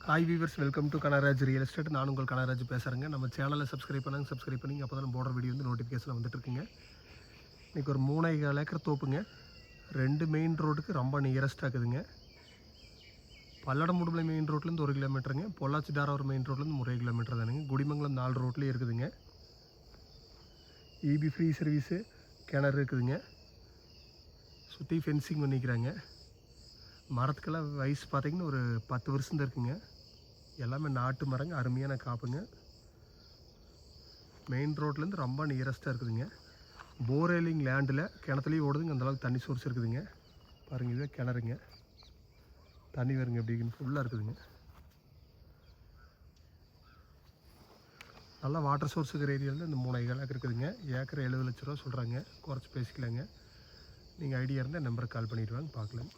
Hi viewers, welcome to Kanaraj real estate. நான் உங்கள் கனராஜ் பேசுகிறேங்க. நம்ம சேனலை சப்ஸ்கிரைப் பண்ணி அப்போ தான் போடுற வீடியோ வந்து நோட்டிஃபிகேஷன் வந்துட்டுருக்குங்க. இன்றைக்கி ஒரு 3,4 ஏக்கர் தோப்புங்க. 2 மெயின் ரோடுக்கு ரொம்ப நியரஸ்ட்டாக இருக்குதுங்க. பல்லடமுடுமலை மெயின் ரோட்லேருந்து 1 கிலோமீட்டருங்க. பொள்ளாச்சி தாராவூர் மெயின் ரோட்லேருந்து 3 கிலோமீட்டர் தானுங்க. குடிமங்கலம் 4 ரோட்லேயே இருக்குதுங்க. இபி ஃப்ரீ சர்வீஸு, கிணறு இருக்குதுங்க. சுற்றி ஃபென்சிங் பண்ணிக்கிறாங்க. மரத்துக்கெல்லாம் வயசு பார்த்திங்கன்னா ஒரு 10 வருஷம் தான் இருக்குங்க. எல்லாமே நாட்டு மரங்க, அருமையான காப்புங்க. மெயின் ரோட்லேருந்து ரொம்ப நியரஸ்ட்டாக இருக்குதுங்க. போரேலிங் லேண்டில் கிணத்துலேயும் ஓடுதுங்க. அந்தளவுக்கு தண்ணி சோர்ஸ் இருக்குதுங்க. பாருங்கள், இதுவே கிணறுங்க. தண்ணி வருங்க, எப்படி ஃபுல்லாக இருக்குதுங்க. நல்லா வாட்டர் சோர்ஸ் இருக்கிற ஏரியாவில் இந்த 3,4 ஏக்கர் இருக்குதுங்க. ஏக்கர் 70 லட்ச ரூபா சொல்கிறாங்க. குறைச்சி பேசிக்கலாங்க. நீங்கள் ஐடியா இருந்தால் நம்பருக்கு கால் பண்ணிவிட்டு வாங்க, பார்க்கலாம்.